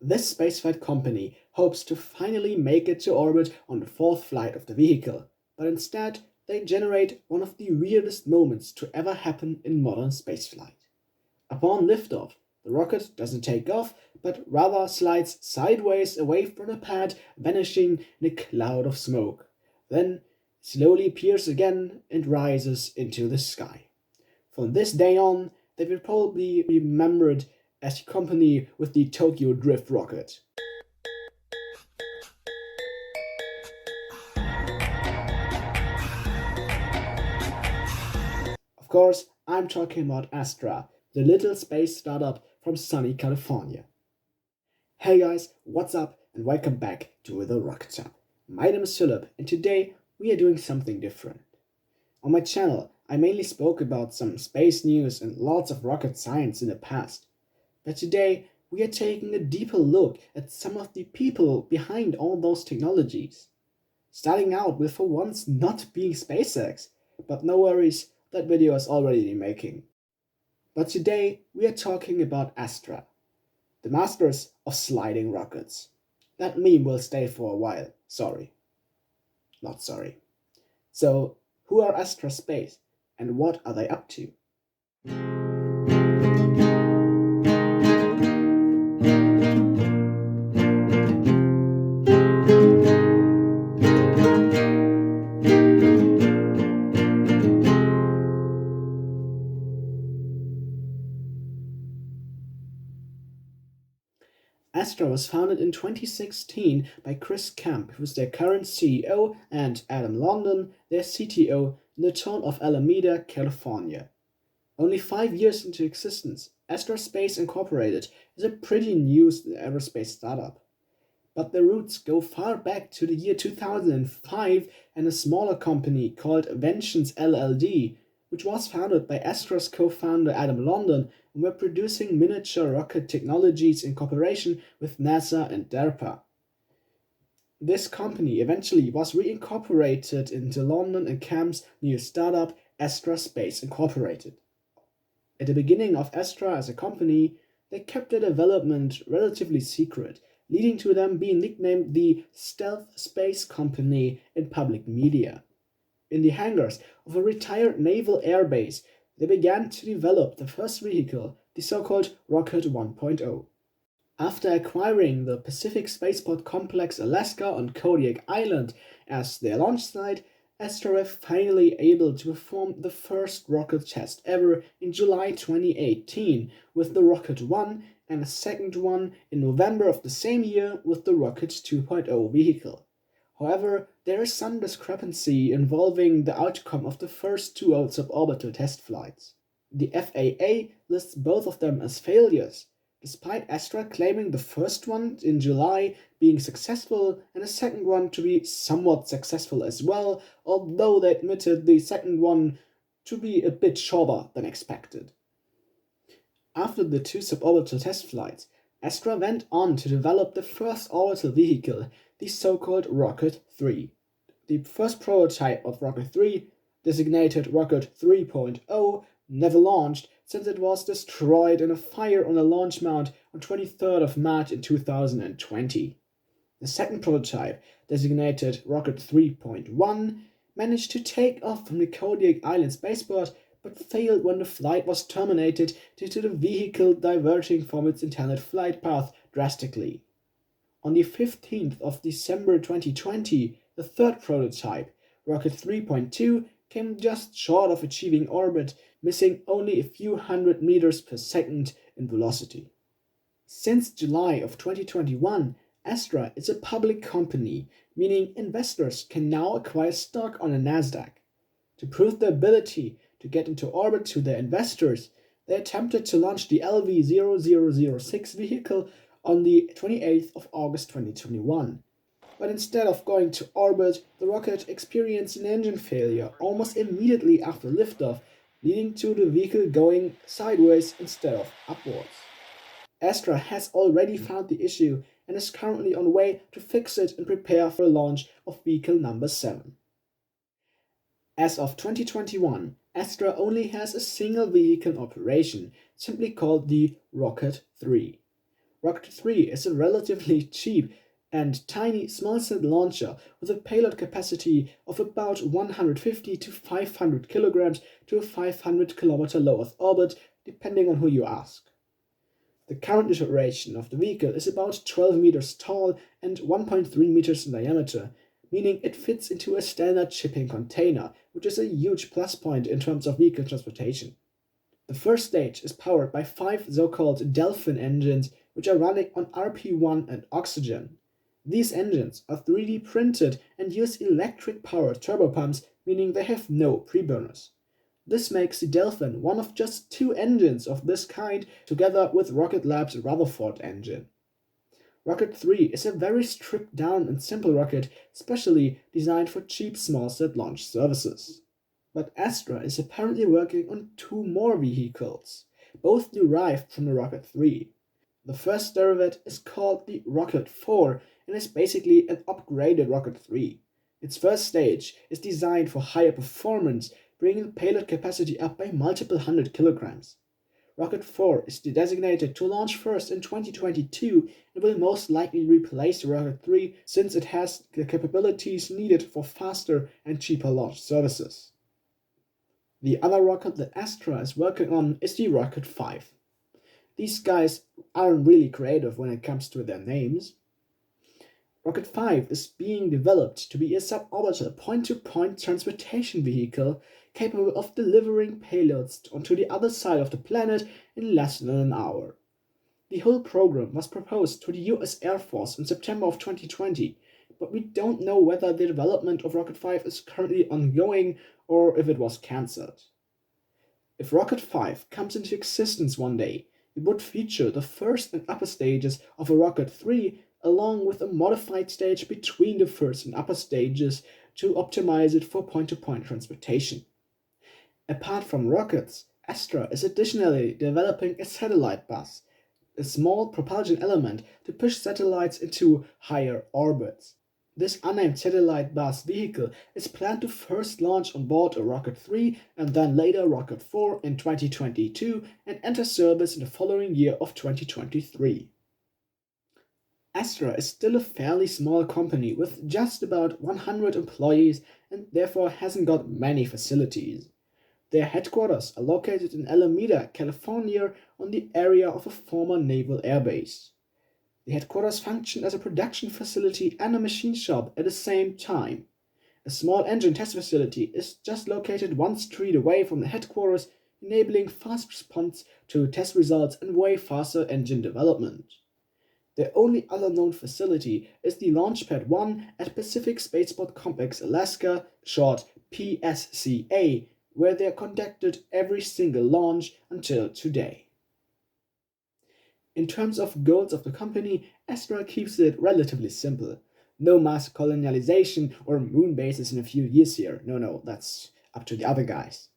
This spaceflight company hopes to finally make it to orbit on the fourth flight of the vehicle, but instead they generate one of the weirdest moments to ever happen in modern spaceflight. Upon liftoff, the rocket doesn't take off, but rather slides sideways away from the pad, vanishing in a cloud of smoke. Then slowly appears again and rises into the sky. From this day on, they will probably be remembered as the company with the Tokyo Drift rocket. Of course, I'm talking about Astra, the little space startup from sunny California. Hey guys, what's up and welcome back to The Rocket Shop. My name is Philip and today we are doing something different. On my channel, I mainly spoke about some space news and lots of rocket science in the past. But today we are taking a deeper look at some of the people behind all those technologies. Starting out with for once not being SpaceX, but no worries, that video is already in the making. But today we are talking about Astra, the masters of sliding rockets. That meme will stay for a while, sorry. Not sorry. So, who are Astra Space and what are they up to? Astra was founded in 2016 by Chris Kemp, who is their current CEO, and Adam London, their CTO, in the town of Alameda, California. Only 5 years into existence, Astra Space Inc. is a pretty new aerospace startup. But their roots go far back to the year 2005 and a smaller company called Ventions LLD, which was founded by Astra's co-founder Adam London and were producing miniature rocket technologies in cooperation with NASA and DARPA. This company eventually was reincorporated into London and Kemp's new startup Astra Space Inc. At the beginning of Astra as a company, they kept their development relatively secret, leading to them being nicknamed the Stealth Space Company in public media. In the hangars of a retired naval airbase, they began to develop the first vehicle, the so-called Rocket 1.0. After acquiring the Pacific Spaceport Complex Alaska on Kodiak Island as their launch site, Astra were finally able to perform the first rocket test ever in July 2018 with the Rocket 1 and a second one in November of the same year with the Rocket 2.0 vehicle. However, there is some discrepancy involving the outcome of the first two suborbital test flights. The FAA lists both of them as failures, despite Astra claiming the first one in July being successful and the second one to be somewhat successful as well, although they admitted the second one to be a bit shorter than expected. After the two suborbital test flights, Astra went on to develop the first orbital vehicle, the so-called Rocket 3. The first prototype of Rocket 3, designated Rocket 3.0, never launched since it was destroyed in a fire on a launch mount on 23rd of March in 2020. The second prototype, designated Rocket 3.1, managed to take off from the Kodiak Island spaceport but failed when the flight was terminated due to the vehicle diverging from its intended flight path drastically. On the 15th of December 2020, the third prototype, Rocket 3.2, came just short of achieving orbit, missing only a few hundred meters per second in velocity. Since July of 2021, Astra is a public company, meaning investors can now acquire stock on the Nasdaq. To prove their ability to get into orbit to their investors, they attempted to launch the LV0006 vehicle on the 28th of August 2021. But instead of going to orbit, the rocket experienced an engine failure almost immediately after liftoff, leading to the vehicle going sideways instead of upwards. Astra has already found the issue and is currently on way to fix it and prepare for the launch of vehicle number 7. As of 2021, Astra only has a single vehicle in operation, simply called the Rocket 3. Rocket 3 is a relatively cheap and tiny small-set launcher with a payload capacity of about 150 to 500 kilograms to a 500 kilometer low Earth orbit, depending on who you ask. The current iteration of the vehicle is about 12 meters tall and 1.3 meters in diameter, meaning it fits into a standard shipping container, which is a huge plus point in terms of vehicle transportation. The first stage is powered by 5 so-called Delphin engines, which are running on RP-1 and oxygen. These engines are 3D printed and use electric-powered turbopumps, meaning they have no preburners. This makes the Delphin one of just 2 engines of this kind, together with Rocket Lab's Rutherford engine. Rocket 3 is a very stripped-down and simple rocket, specially designed for cheap small-set launch services. But Astra is apparently working on 2 more vehicles, both derived from the Rocket 3. The first derivative is called the Rocket 4 and is basically an upgraded Rocket 3. Its first stage is designed for higher performance, bringing payload capacity up by multiple hundred kilograms. Rocket 4 is designated to launch first in 2022 and will most likely replace the Rocket 3 since it has the capabilities needed for faster and cheaper launch services. The other rocket that Astra is working on is the Rocket 5. These guys aren't really creative when it comes to their names. Rocket 5 is being developed to be a suborbital point-to-point transportation vehicle capable of delivering payloads onto the other side of the planet in less than an hour. The whole program was proposed to the US Air Force in September of 2020, but we don't know whether the development of Rocket 5 is currently ongoing or if it was cancelled. If Rocket 5 comes into existence one day, it would feature the first and upper stages of a Rocket 3 along with a modified stage between the first and upper stages to optimize it for point-to-point transportation. Apart from rockets, Astra is additionally developing a satellite bus, a small propulsion element to push satellites into higher orbits. This unnamed satellite bus vehicle is planned to first launch on board a Rocket 3 and then later Rocket 4 in 2022 and enter service in the following year of 2023. Astra is still a fairly small company with just about 100 employees and therefore hasn't got many facilities. Their headquarters are located in Alameda, California, on the area of a former naval airbase. The headquarters function as a production facility and a machine shop at the same time. A small engine test facility is just located 1 street away from the headquarters, enabling fast response to test results and way faster engine development. Their only other known facility is the Launchpad 1 at Pacific Spaceport Complex, Alaska, short PSCA, where they are conducted every single launch until today. In terms of goals of the company, Astra keeps it relatively simple. No mass colonialization or moon bases in a few years here. No, that's up to the other guys.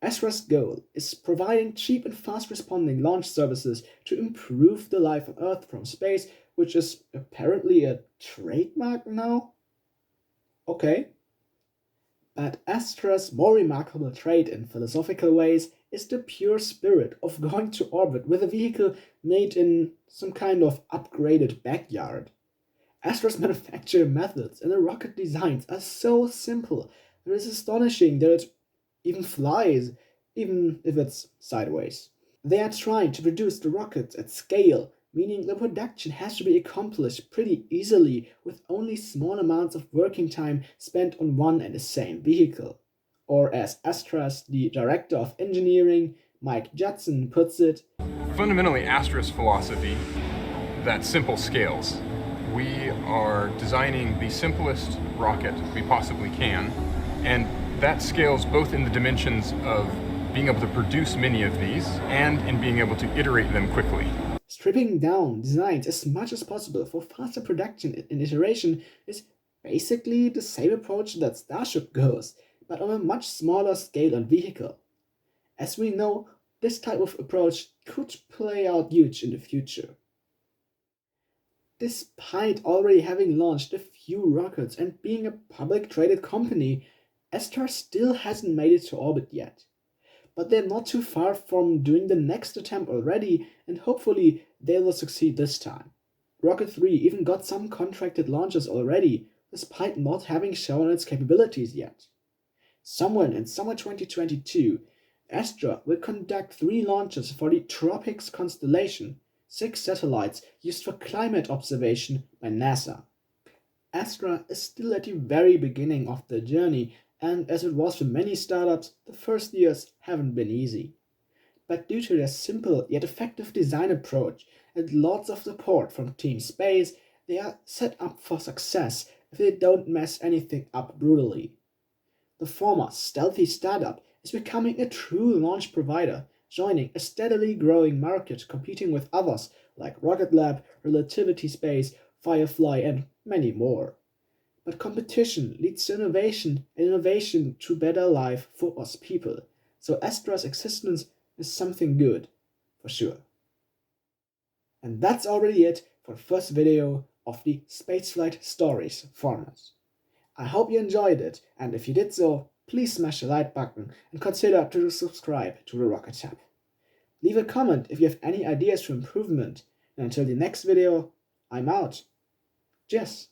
Astra's goal is providing cheap and fast-responding launch services to improve the life on Earth from space, which is apparently a trademark now? Okay. But Astra's more remarkable trait in philosophical ways is the pure spirit of going to orbit with a vehicle made in some kind of upgraded backyard. Astra's manufacturing methods and the rocket designs are so simple that it is astonishing that it even flies, even if it's sideways. They are trying to produce the rockets at scale, meaning the production has to be accomplished pretty easily with only small amounts of working time spent on one and the same vehicle. Or as Astra's the director of engineering, Mike Judson, puts it, fundamentally Astra's philosophy, that simple scales. We are designing the simplest rocket we possibly can, and that scales both in the dimensions of being able to produce many of these and in being able to iterate them quickly. Stripping down designs as much as possible for faster production and iteration is basically the same approach that Starship goes, but on a much smaller scale and vehicle. As we know, this type of approach could play out huge in the future. Despite already having launched a few rockets and being a public traded company, Astra still hasn't made it to orbit yet. But they're not too far from doing the next attempt already, and hopefully they will succeed this time. Rocket 3 even got some contracted launches already, despite not having shown its capabilities yet. Somewhere in summer 2022, Astra will conduct 3 launches for the Tropics constellation, 6 satellites used for climate observation by NASA. Astra is still at the very beginning of the journey, and as it was for many startups, the first years haven't been easy. But due to their simple yet effective design approach and lots of support from Team Space, they are set up for success if they don't mess anything up brutally. The former stealthy startup is becoming a true launch provider, joining a steadily growing market competing with others like Rocket Lab, Relativity Space, Firefly, and many more. But competition leads to innovation, and innovation to better life for us people. So Astra's existence is something good, for sure. And that's already it for the first video of the Spaceflight Stories format. I hope you enjoyed it, and if you did so, please smash the like button and consider to subscribe to the Rocket Tab. Leave a comment if you have any ideas for improvement, and until the next video, I'm out. Cheers!